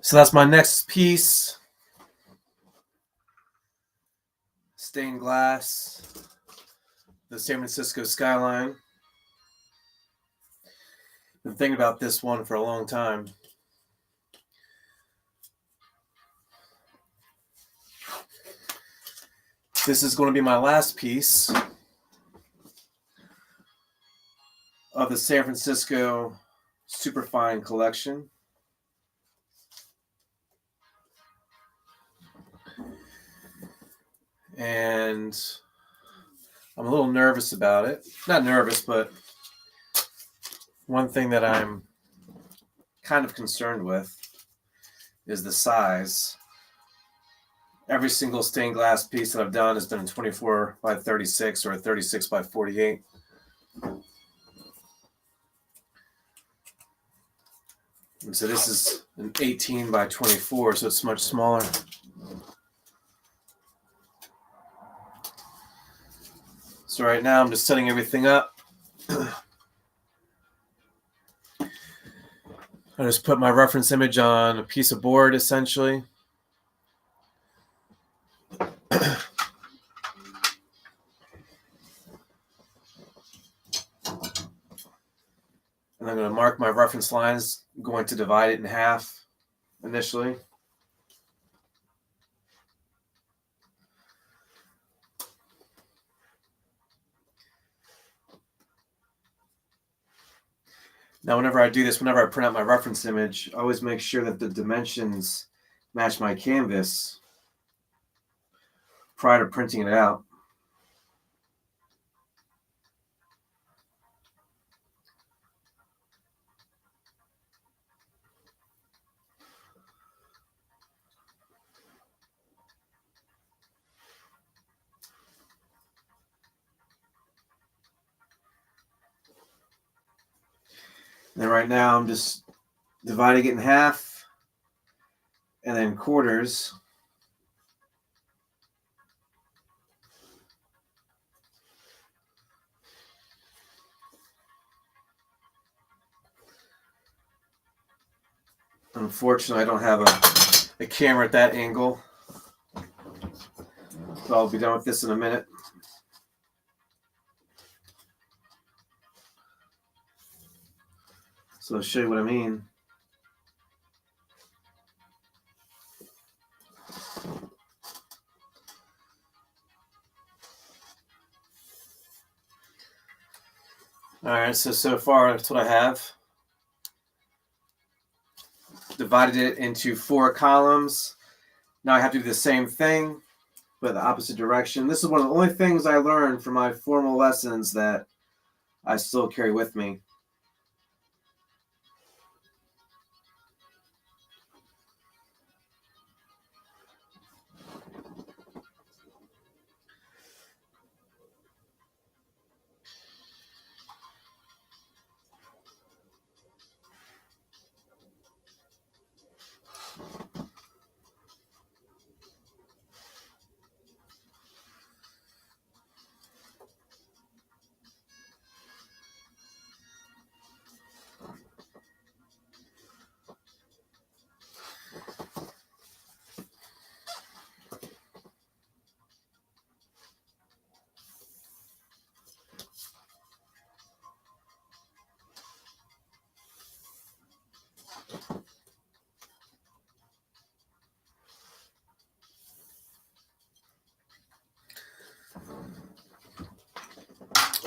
So that's my next piece. Stained glass, the San Francisco skyline. Been thinking about this one for a long time. This is going to be my last piece of the San Francisco Superfine collection. And I'm a little nervous about it. Not nervous, but one thing that I'm kind of concerned with is the size. Every single stained glass piece that I've done has been a 24 by 36 or a 36 by 48. And so this is an 18 by 24, so it's much smaller. So right now I'm just setting everything up. I just put my reference image on a piece of board, essentially. And I'm going to mark my reference lines. I'm going to divide it in half initially. Now, whenever I do this, whenever I print out my reference image, I always make sure that the dimensions match my canvas prior to printing it out. And then right now I'm just dividing it in half and then quarters. Unfortunately, I don't have a camera at that angle. So I'll be done with this in a minute. So I'll show you what I mean. All right, so far that's what I have. Divided it into 4 columns. Now I have to do the same thing, but the opposite direction. This is one of the only things I learned from my formal lessons that I still carry with me.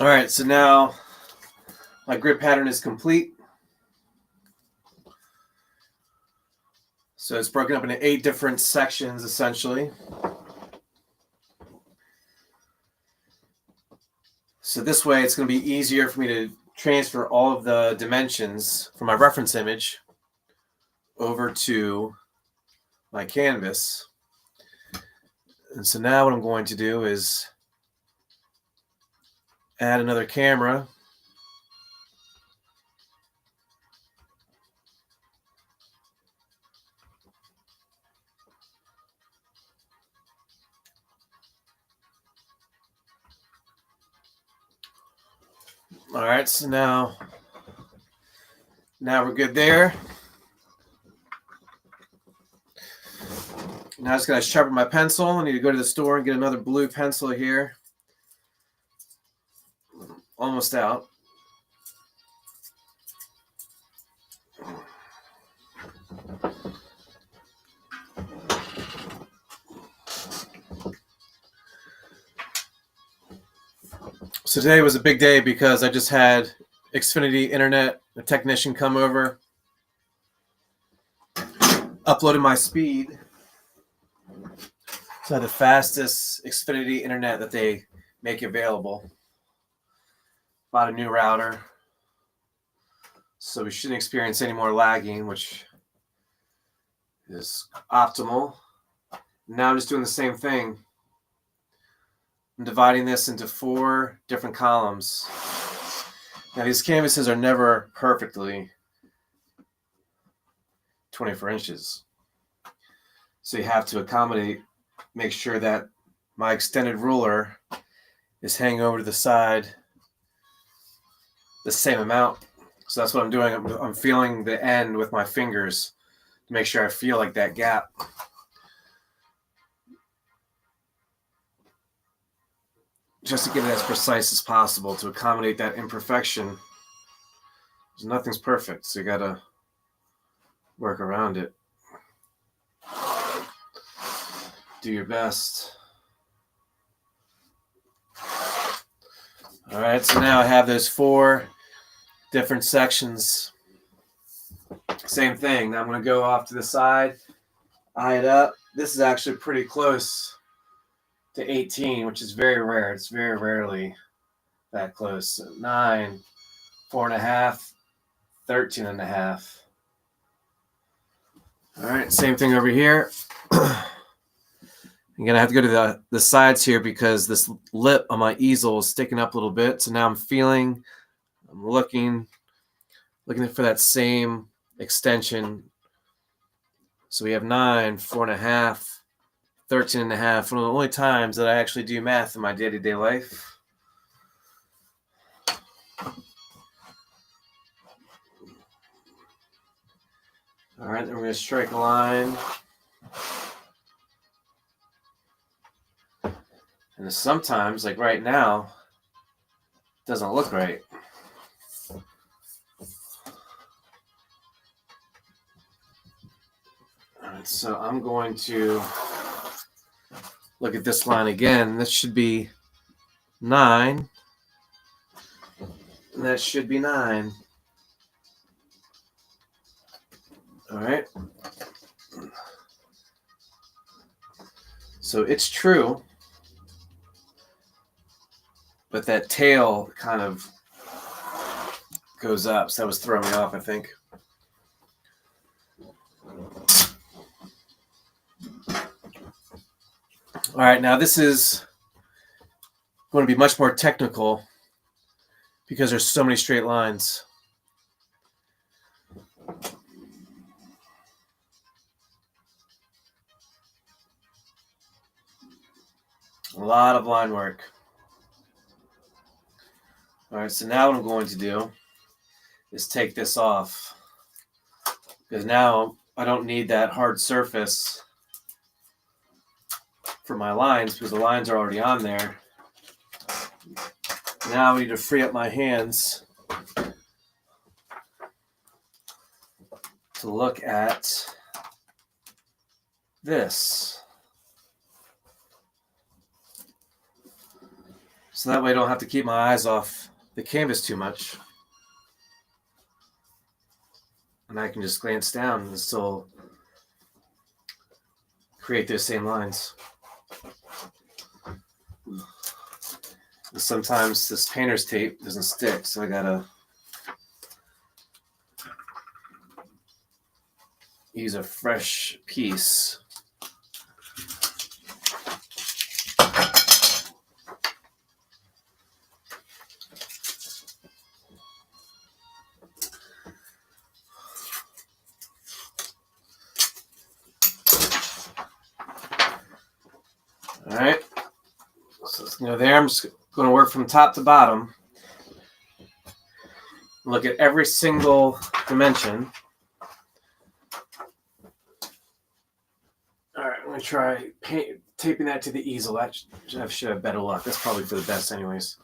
All right, so now my grid pattern is complete. So it's broken up into 8 different sections, essentially. So this way, it's going to be easier for me to transfer all of the dimensions from my reference image over to my canvas. And so now what I'm going to do is add another camera. All right, so now we're good there. Now I just gotta sharpen my pencil. I need to go to the store and get another blue pencil here. Almost out. So today was a big day because I just had Xfinity Internet, a technician come over, uploaded my speed. So I had the fastest Xfinity Internet that they make available. Bought a new router, so we shouldn't experience any more lagging, which is optimal. Now I'm just doing the same thing. I'm dividing this into 4 different columns. Now these canvases are never perfectly 24 inches. So you have to accommodate, make sure that my extended ruler is hanging over to the side the same amount. So that's what I'm doing. I'm feeling the end with my fingers to make sure I feel like that gap. Just to get it as precise as possible to accommodate that imperfection. Nothing's perfect, so you gotta work around it. Do your best. All right, so now I have those 4 different sections. Same thing. Now I'm going to go off to the side, eye it up. This is actually pretty close to 18, which is very rare. It's very rarely that close. So 9, 4.5, 13.5. All right, same thing over here. I'm going to have to go to the sides here because this lip on my easel is sticking up a little bit. So now I'm looking for that same extension. So we have 9, 4.5, 13.5. One of the only times that I actually do math in my day-to-day life. All right, then we're going to strike a line. And sometimes, like right now, it doesn't look right. All right, so I'm going to look at this line again. This should be 9. And that should be 9. All right. So it's true. But that tail kind of goes up. So that was throwing me off, I think. All right, now this is going to be much more technical because there's so many straight lines. A lot of line work. All right, so now what I'm going to do is take this off because now I don't need that hard surface for my lines because the lines are already on there. Now I need to free up my hands to look at this. So that way I don't have to keep my eyes off the canvas too much. And I can just glance down and still create those same lines. And sometimes this painter's tape doesn't stick, so I gotta use a fresh piece. All right, so it's gonna go there. I'm just going to work from top to bottom. Look at every single dimension. All right, I'm going to try taping that to the easel. That should have better luck. That's probably for the best anyways.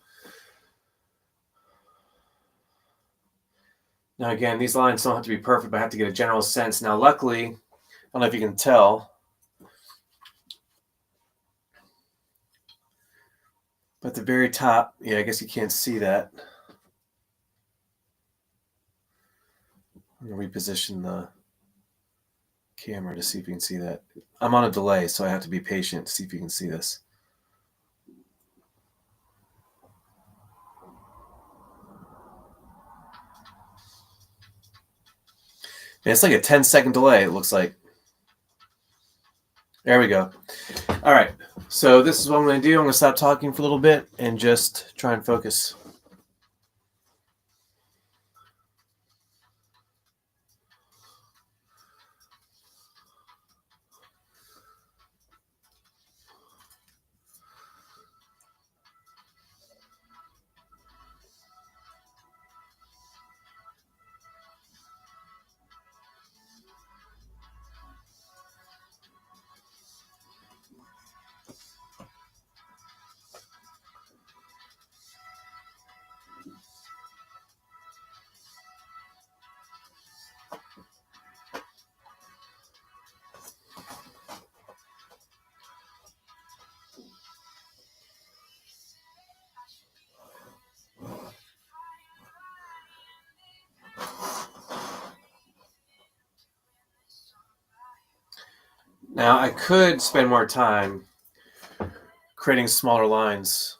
Now again, these lines don't have to be perfect, but I have to get a general sense. Now luckily, I don't know if you can tell, but at the very top, yeah, I guess you can't see that. I'm going to reposition the camera to see if you can see that. I'm on a delay, so I have to be patient to see if you can see this. And it's like a 10-second delay, it looks like. There we go. All right, so this is what I'm going to do. I'm going to stop talking for a little bit and just try and focus. Now, I could spend more time creating smaller lines.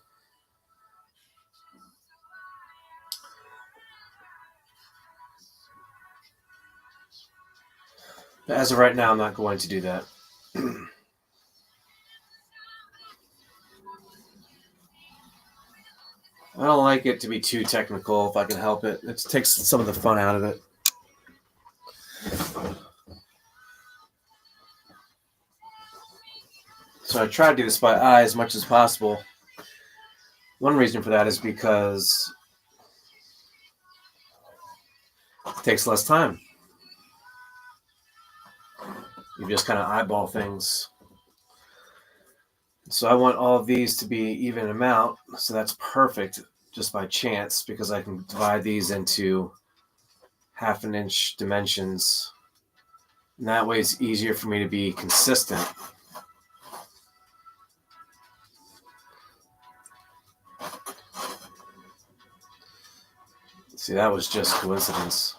But as of right now, I'm not going to do that. I don't like it to be too technical if I can help it. It takes some of the fun out of it. So I try to do this by eye as much as possible. One reason for that is because it takes less time. You just kind of eyeball things. So I want all of these to be even amount. So that's perfect just by chance because I can divide these into 1/2 inch dimensions. And that way it's easier for me to be consistent. See, that was just coincidence.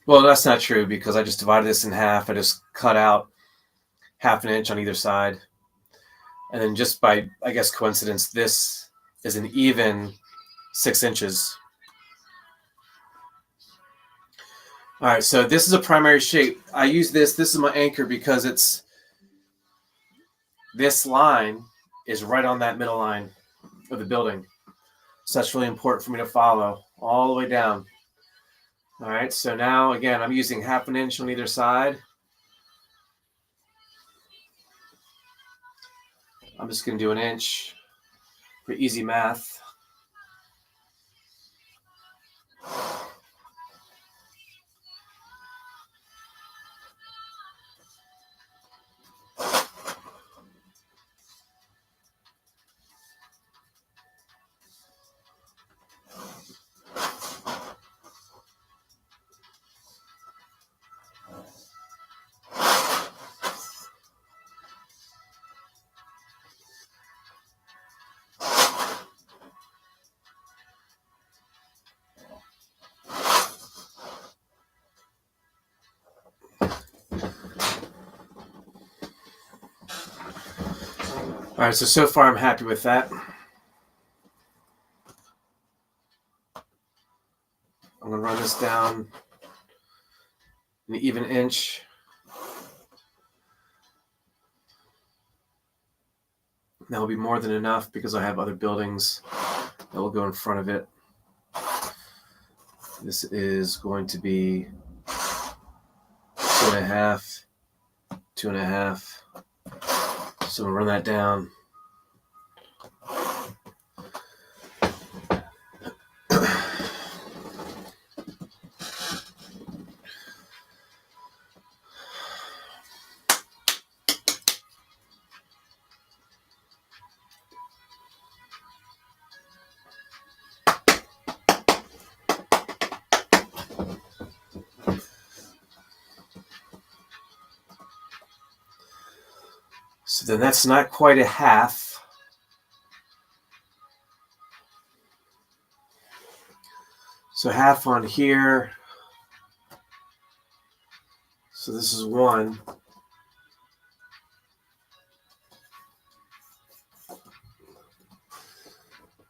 Well, that's not true because I just divided this in half. I just cut out 1/2 inch on either side. And then just by, I guess, coincidence, this is an even 6 inches. All right, so this is a primary shape. I use this. This is my anchor because this line is right on that middle line of the building. So that's really important for me to follow all the way down. All right, so now, again, I'm using 1/2 inch on either side. I'm just going to do 1 inch for easy math. All right, so far I'm happy with that. I'm going to run this down an even inch. That will be more than enough because I have other buildings that will go in front of it. This is going to be 2.5, 2.5. So we'll run that down. So then that's not quite a half. So half on here. So this is 1.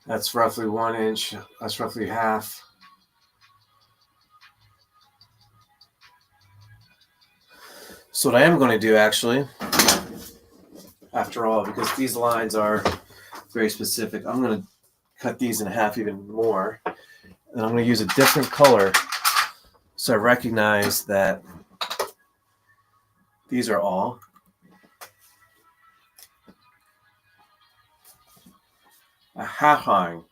That's roughly 1 inch. That's roughly half. So what I am going to do actually, after all, because these lines are very specific, I'm going to cut these in half even more. And I'm going to use a different color so I recognize that these are all. A half line.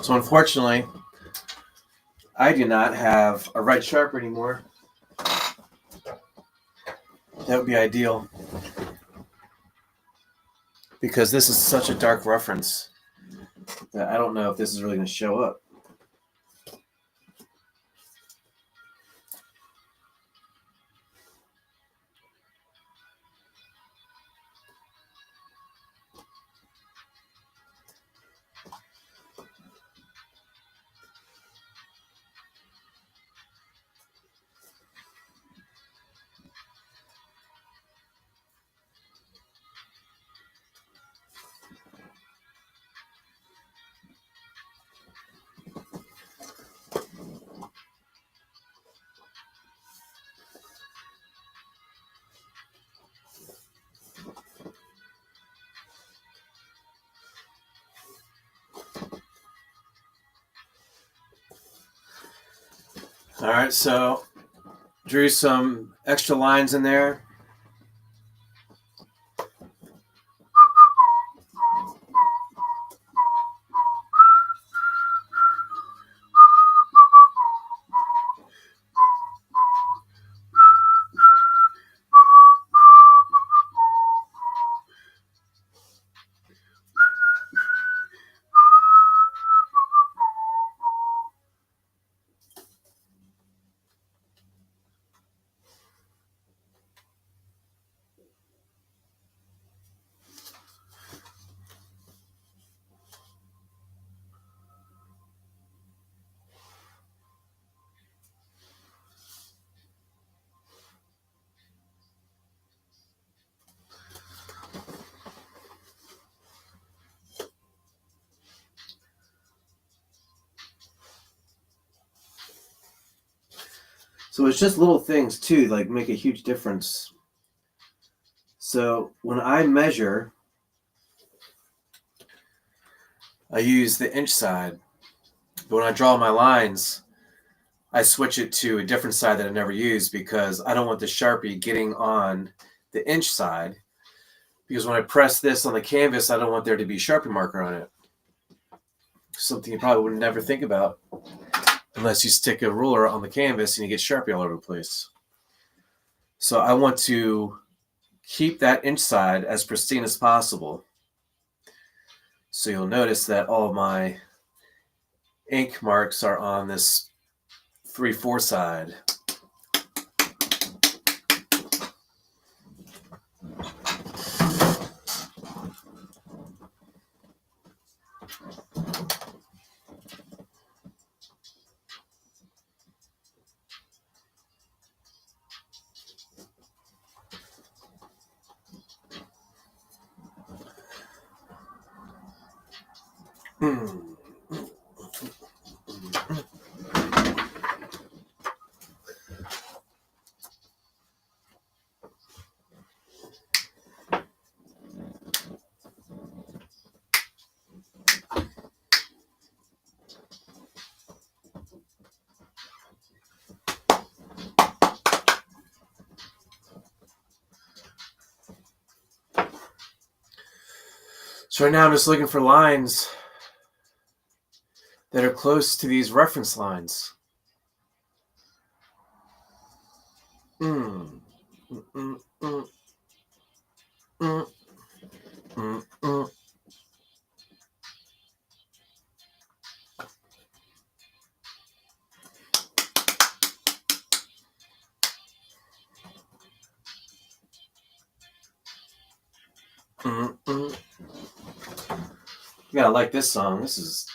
So unfortunately, I do not have a red sharp anymore. That would be ideal, because this is such a dark reference that I don't know if this is really going to show up. All right, so drew some extra lines in there. So it's just little things too, like make a huge difference. So when I measure, I use the inch side. But when I draw my lines, I switch it to a different side that I never use, because I don't want the Sharpie getting on the inch side. Because when I press this on the canvas, I don't want there to be a Sharpie marker on it. Something you probably would never think about unless you stick a ruler on the canvas and you get Sharpie all over the place. So I want to keep that inch side as pristine as possible. So you'll notice that all of my ink marks are on this 3/4 side. So right now I'm just looking for lines that are close to these reference lines. Mm. Mm, mm, mm. Mm, mm, mm. Mm, mm. You gotta like this song. This is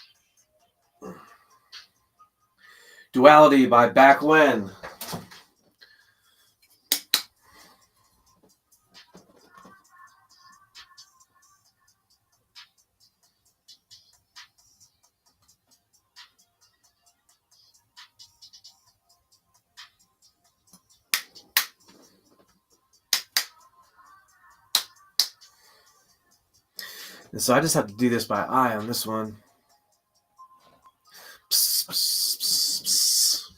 Duality by Back When. And so I just have to do this by eye on this one. Psst, psst, psst, psst.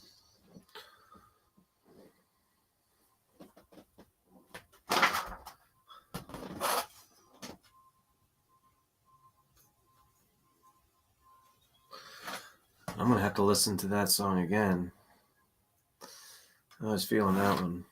I'm gonna have to listen to that song again. I was feeling that one.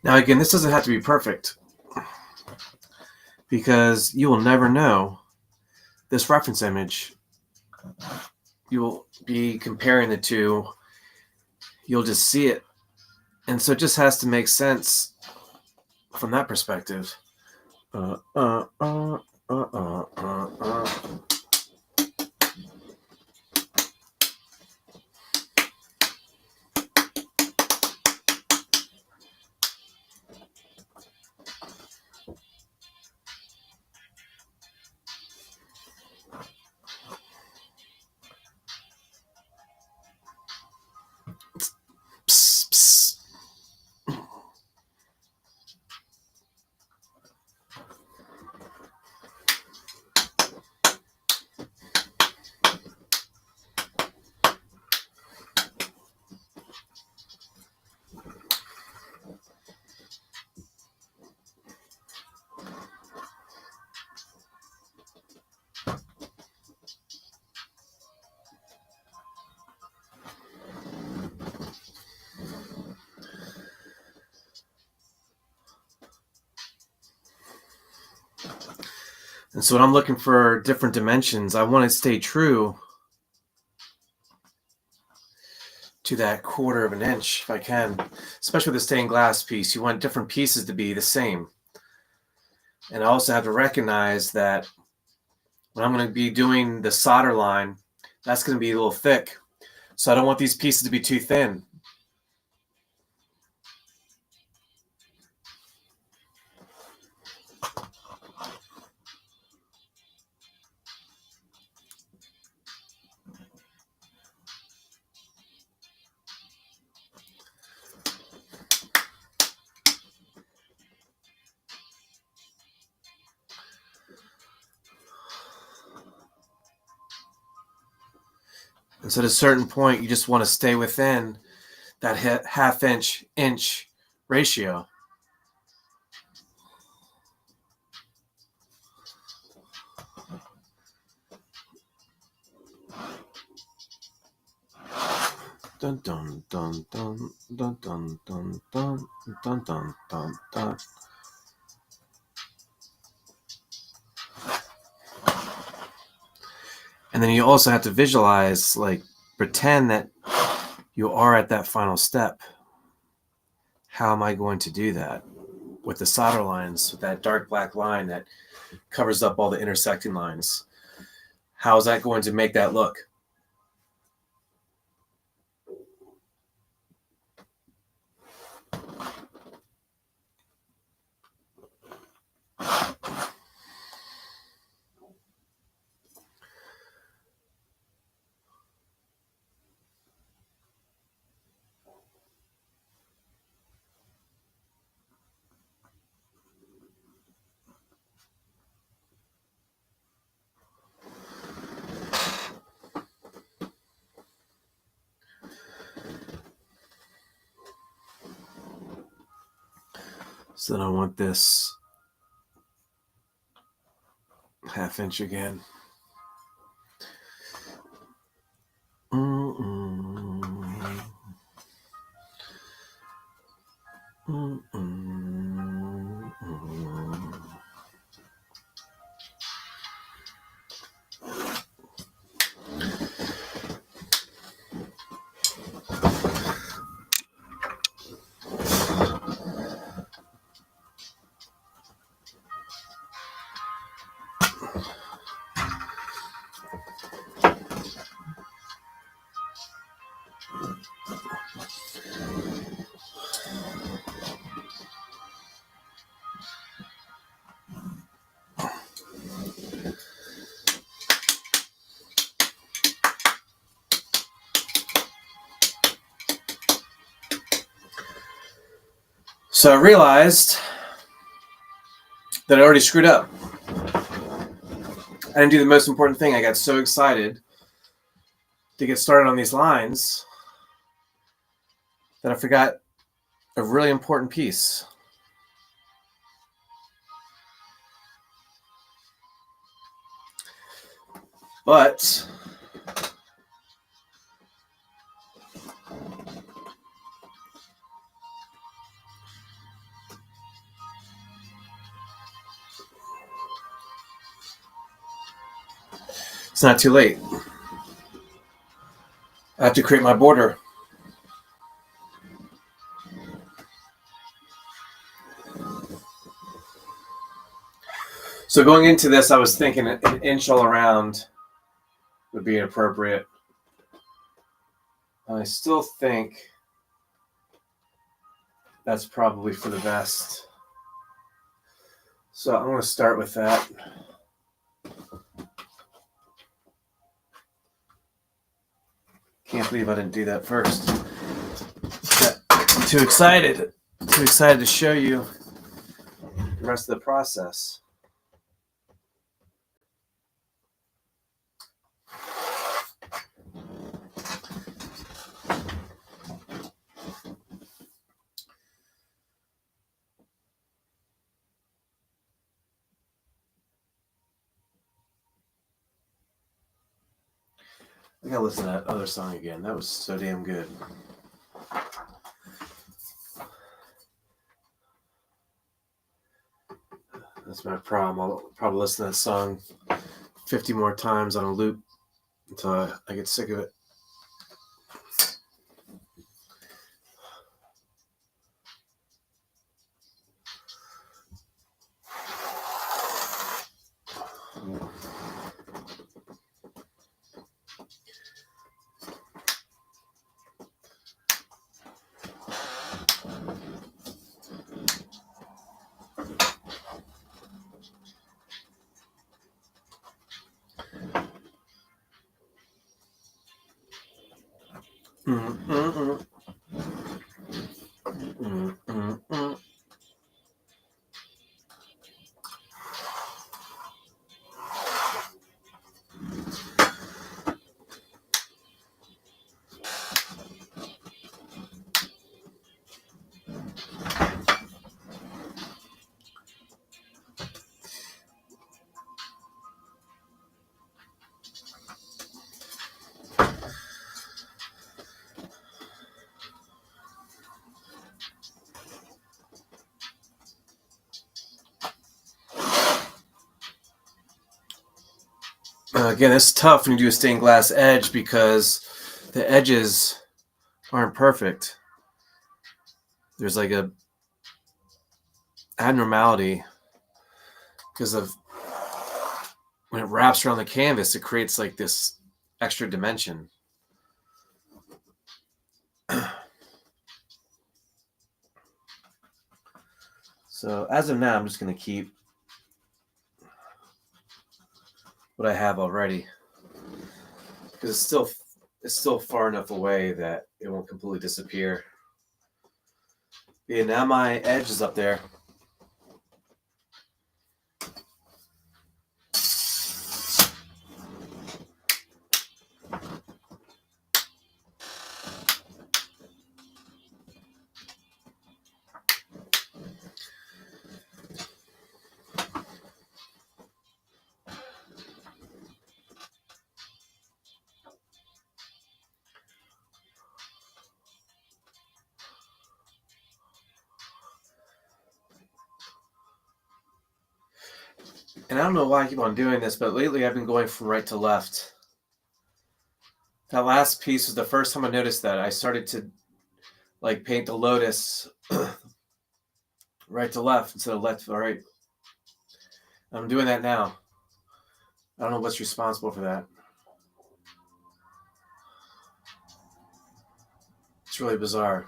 Now again, this doesn't have to be perfect because you will never know this reference image. You will be comparing the two. You'll just see it. And so it just has to make sense from that perspective. Psst, psst. And so when I'm looking for different dimensions, I want to stay true to that 1/4 of an inch if I can. Especially with a stained glass piece, you want different pieces to be the same. And I also have to recognize that when I'm going to be doing the solder line, that's going to be a little thick. So I don't want these pieces to be too thin. And so at a certain point, you just want to stay within that 1/2 inch ratio. Dun dun dun dun dun dun dun dun dun dun dun dun. And then you also have to visualize, like, pretend that you are at that final step. How am I going to do that with the solder lines, with that dark black line that covers up all the intersecting lines? How is that going to make that look? So then I want this 1/2 inch again. So I realized that I already screwed up. I didn't do the most important thing. I got so excited to get started on these lines that I forgot a really important piece. But it's not too late. I have to create my border. So going into this, I was thinking an inch all around would be appropriate. And I still think that's probably for the best. So I'm going to start with that. Can't believe I didn't do that first. Got too excited to show you the rest of the process. I gotta listen to that other song again. That was so damn good. That's my problem. I'll probably listen to that song 50 more times on a loop until I get sick of it. Again, it's tough when you do a stained glass edge because the edges aren't perfect. There's like a abnormality because of when it wraps around the canvas, it creates like this extra dimension. So as of now, I'm just going to keep what I have already because it's still far enough away that it won't completely disappear. Yeah, now my edge is up there. And I don't know why I keep on doing this, but lately I've been going from right to left. That last piece was the first time I noticed that. I started to like paint the lotus right to left instead of left to right. I'm doing that now. I don't know what's responsible for that. It's really bizarre.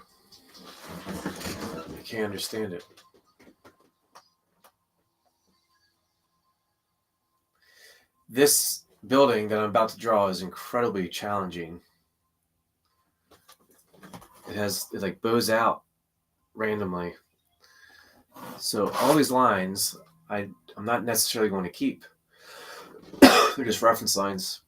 I can't understand it. This building that I'm about to draw is incredibly challenging. It like bows out randomly. So all these lines I'm not necessarily going to keep. They're just reference lines.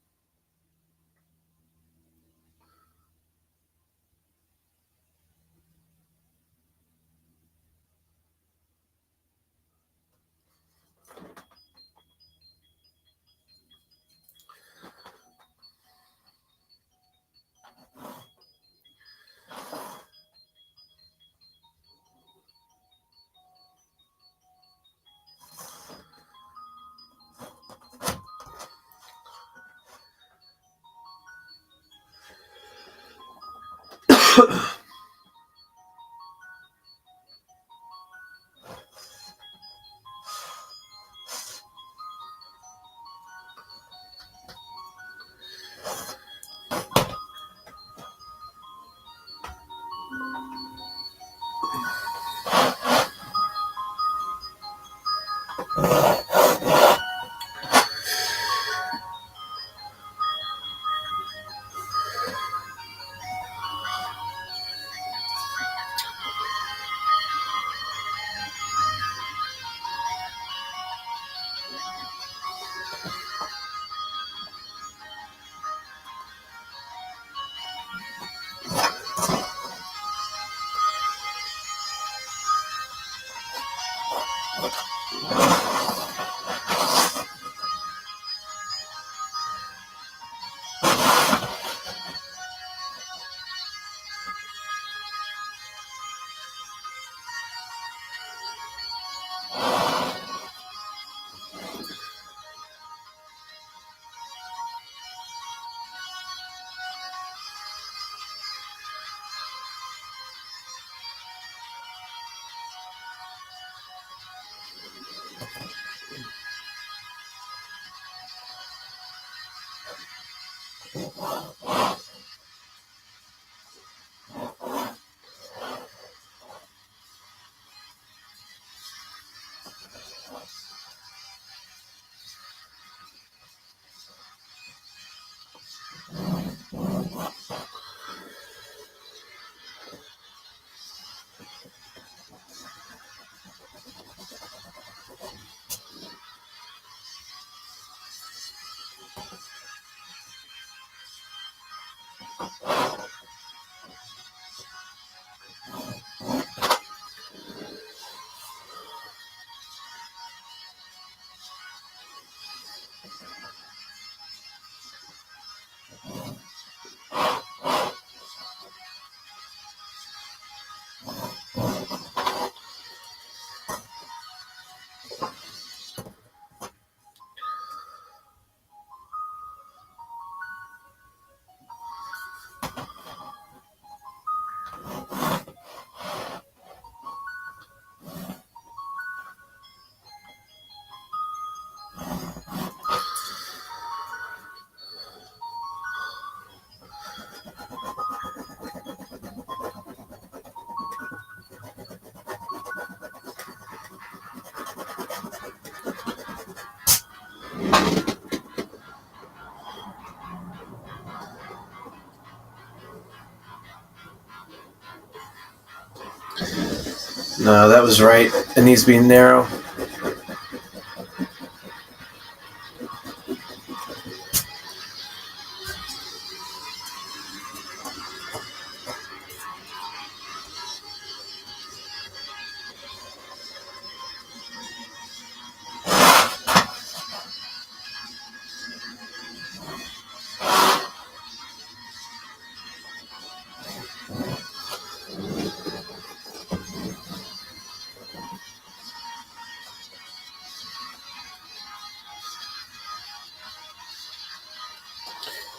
No, that was right. It needs to be narrow.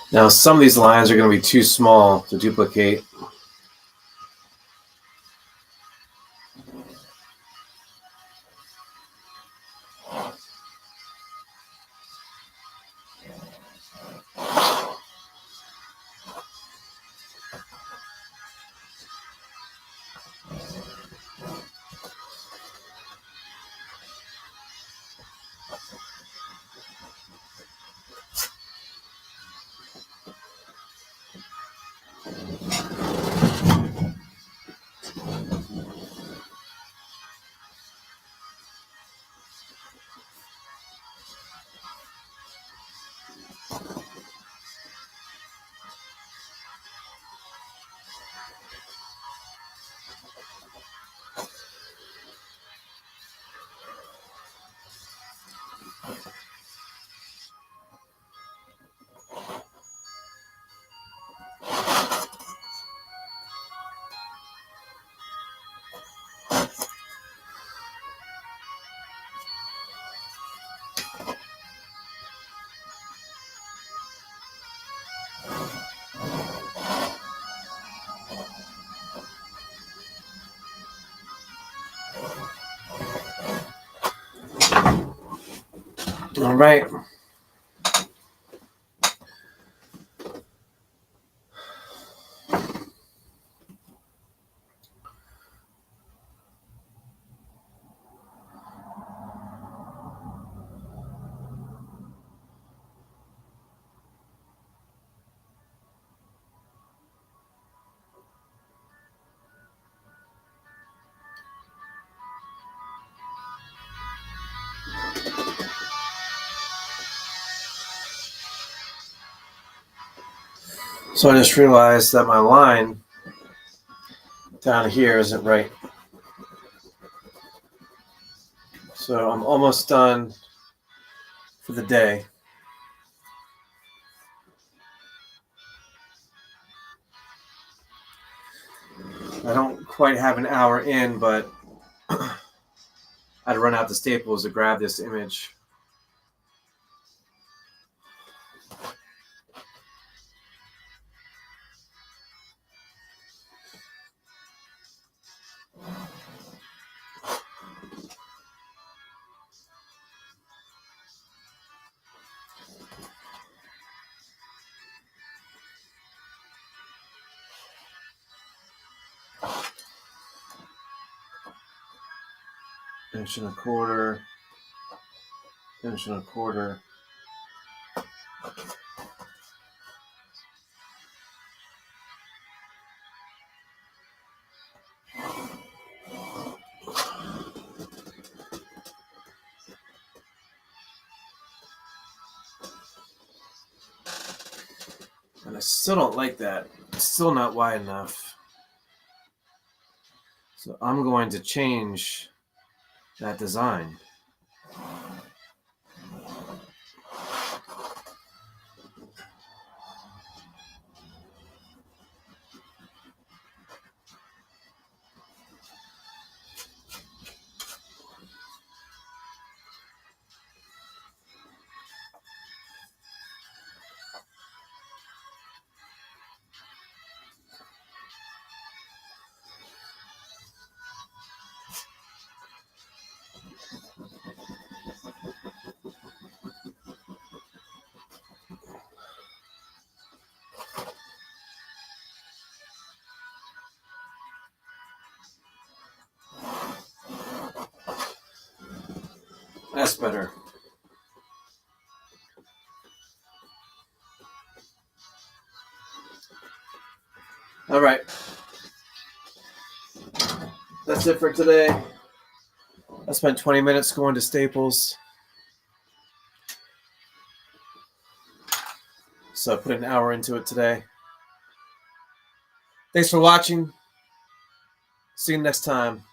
Now, some of these lines are going to be too small to duplicate. All right. So I just realized that my line down here isn't right. So I'm almost done for the day. I don't quite have an hour in, but I'd run out to Staples to grab this image. Inch and a quarter. Inch and a quarter. And I still don't like that. It's still not wide enough. So I'm going to change that design. That's better. All right. That's it for today. I spent 20 minutes going to Staples. So I put an hour into it today. Thanks for watching. See you next time.